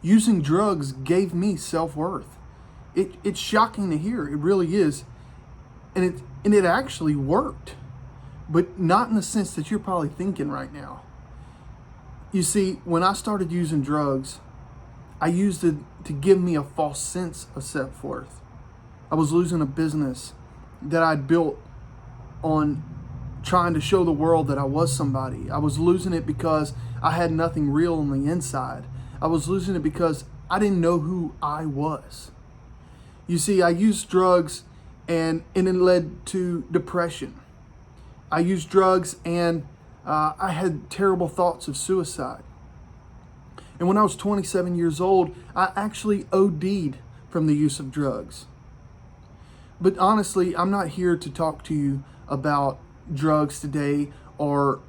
Using drugs gave me self-worth. It's shocking to hear. It really is. And it actually worked. But not in the sense that you're probably thinking right now. You see, when I started using drugs, I used it to give me a false sense of self-worth. I was losing a business that I'd built on trying to show the world that I was somebody. I was losing it because I had nothing real on the inside. I was losing it because I didn't know who I was. You see, I used drugs and it led to depression. I used drugs and I had terrible thoughts of suicide. And when I was 27 years old, I actually OD'd from the use of drugs. But honestly, I'm not here to talk to you about drugs today or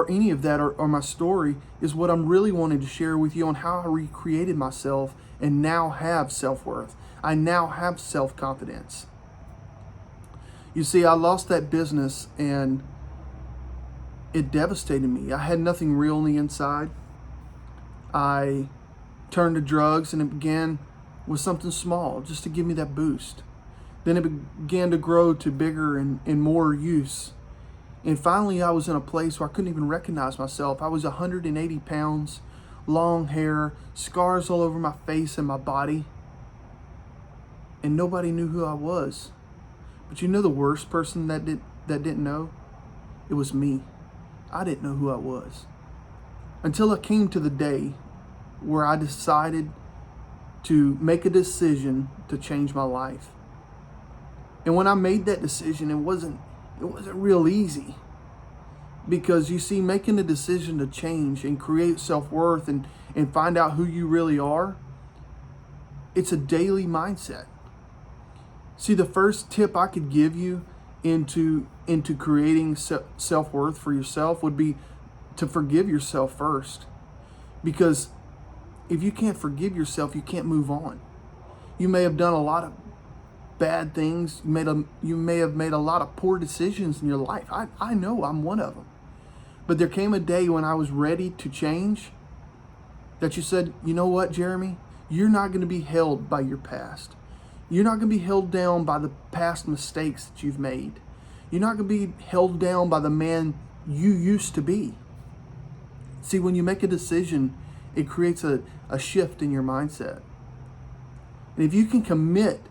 any of that or my story. Is what I'm really wanting to share with you on how I recreated myself and now have self-worth. I now have self-confidence. You see, I lost that business and it devastated me. I had nothing real on the inside. I turned to drugs and it began with something small just to give me that boost. Then it began to grow to bigger and more use. And finally, I was in a place where I couldn't even recognize myself. I was 180 pounds, long hair, scars all over my face and my body. And nobody knew who I was. But you know the worst person that didn't know? It was me. I didn't know who I was. Until I came to the day where I decided to make a decision to change my life. And when I made that decision, it wasn't real easy. Because you see, making a decision to change and create self-worth and find out who you really are, it's a daily mindset. See, the first tip I could give you into creating self-worth for yourself would be to forgive yourself first. Because if you can't forgive yourself, you can't move on. You may have done a lot of bad things. You may have made a lot of poor decisions in your life. I know I'm one of them. But there came a day when I was ready to change that you said, you know what, Jeremy? You're not going to be held by your past. You're not going to be held down by the past mistakes that you've made. You're not going to be held down by the man you used to be. See, when you make a decision, it creates a shift in your mindset. And if you can commit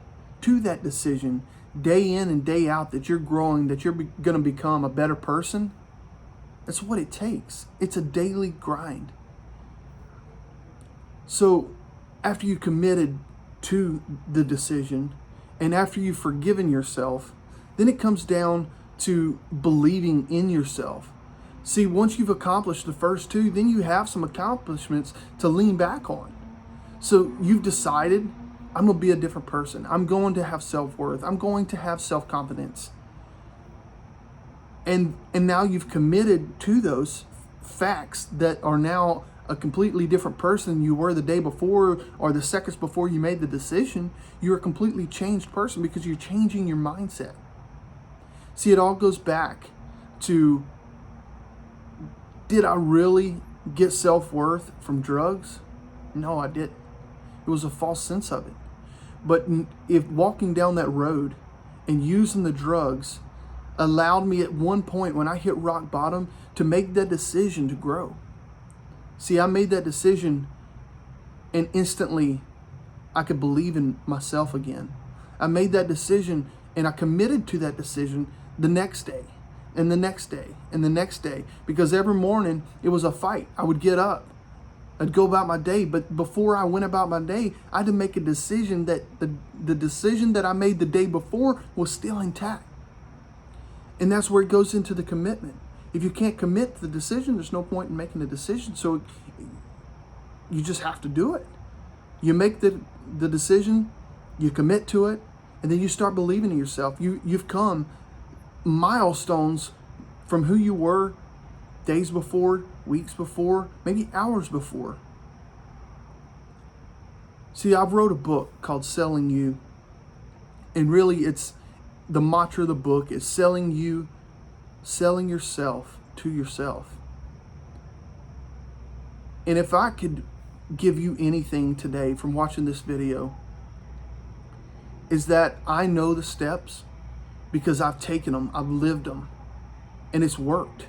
to that decision day in and day out that you're growing, that you're going to become a better person, that's what it takes. It's a daily grind. So after you committed to the decision and after you've forgiven yourself, then it comes down to believing in yourself. See, once you've accomplished the first two, then you have some accomplishments to lean back on. So you've decided, I'm going to be a different person. I'm going to have self-worth. I'm going to have self-confidence. And now you've committed to those facts that are now a completely different person you were the day before or the seconds before you made the decision. You're a completely changed person because you're changing your mindset. See, it all goes back to, did I really get self-worth from drugs? No, I didn't. It was a false sense of it. But if walking down that road and using the drugs allowed me at one point when I hit rock bottom to make that decision to grow. See, I made that decision and instantly I could believe in myself again. I made that decision and I committed to that decision the next day and the next day and the next day, because every morning it was a fight. I would get up, I'd go about my day, but before I went about my day, I had to make a decision that the decision that I made the day before was still intact. And that's where it goes into the commitment. If you can't commit to the decision, there's no point in making the decision. So you just have to do it. You make the decision, you commit to it, and then you start believing in yourself. You've come milestones from who you were days before, weeks before, maybe hours before. See, I've wrote a book called Selling You. And really it's the mantra of the book is selling yourself to yourself. And if I could give you anything today from watching this video is that I know the steps because I've taken them, I've lived them, and it's worked.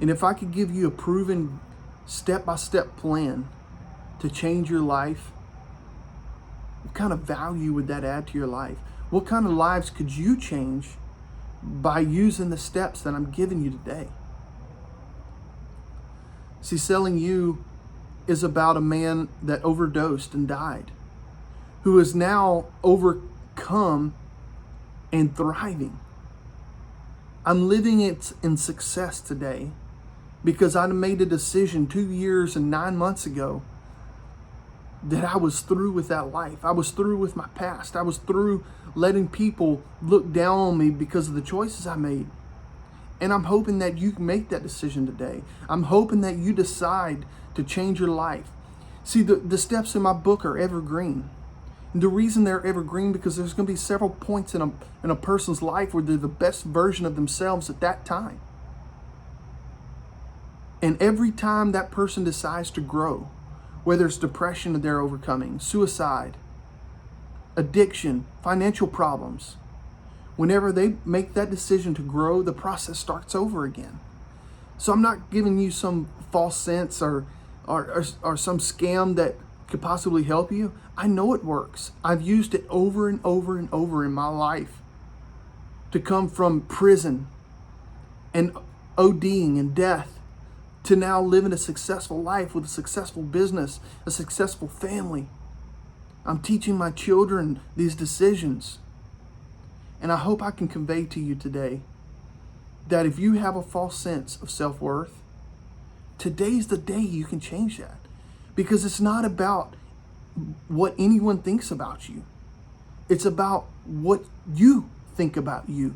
And if I could give you a proven step-by-step plan to change your life, what kind of value would that add to your life? What kind of lives could you change by using the steps that I'm giving you today? See, Selling You is about a man that overdosed and died, who is now overcome and thriving. I'm living it in success today because I made a decision 2 years and 9 months ago that I was through with that life. I was through with my past. I was through letting people look down on me because of the choices I made. And I'm hoping that you can make that decision today. I'm hoping that you decide to change your life. See, the steps in my book are evergreen. And the reason they're evergreen because there's going to be several points in a person's life where they're the best version of themselves at that time. And every time that person decides to grow, whether it's depression that they're overcoming, suicide, addiction, financial problems, whenever they make that decision to grow, the process starts over again. So I'm not giving you some false sense or some scam that could possibly help you. I know it works. I've used it over and over and over in my life to come from prison and ODing and death to now living a successful life with a successful business, a successful family. I'm teaching my children these decisions. And I hope I can convey to you today that if you have a false sense of self-worth, today's the day you can change that. Because it's not about what anyone thinks about you. It's about what you think about you.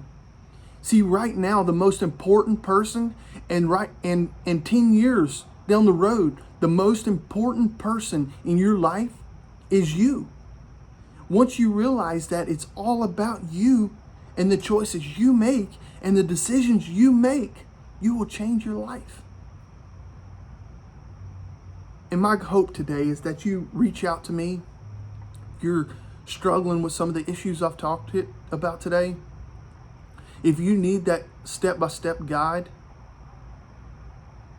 See, right now, the most important person, and 10 years down the road, the most important person in your life is you. Once you realize that it's all about you and the choices you make and the decisions you make, you will change your life. And my hope today is that you reach out to me. If you're struggling with some of the issues I've talked about today, if you need that step-by-step guide,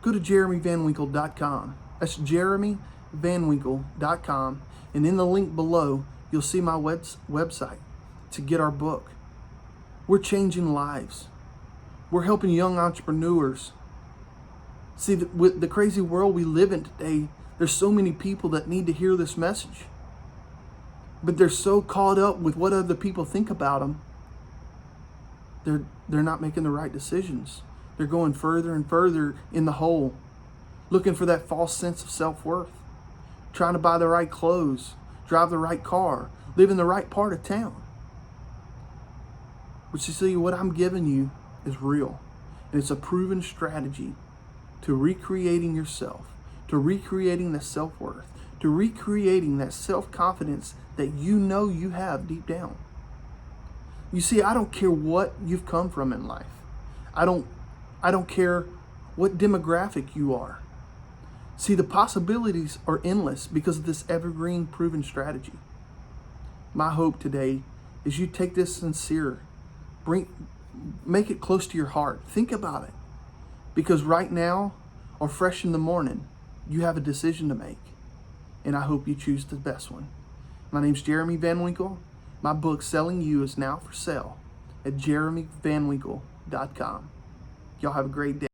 go to jeremyvanwinkle.com. That's jeremyvanwinkle.com. And in the link below, you'll see my website to get our book. We're changing lives. We're helping young entrepreneurs. See, with the crazy world we live in today, there's so many people that need to hear this message. But they're so caught up with what other people think about them. They're not making the right decisions. They're going further and further in the hole, looking for that false sense of self-worth, trying to buy the right clothes, drive the right car, live in the right part of town. But you see, what I'm giving you is real. And it's a proven strategy to recreating yourself, to recreating that self-worth, to recreating that self-confidence that you know you have deep down. You see, I don't care what you've come from in life. I don't care what demographic you are. See, the possibilities are endless because of this evergreen proven strategy. My hope today is you take this sincere, make it close to your heart. Think about it. Because right now, or fresh in the morning, you have a decision to make. And I hope you choose the best one. My name's Jeremy Van Winkle. My book, Selling You, is now for sale at jeremyvanwinkle.com. Y'all have a great day.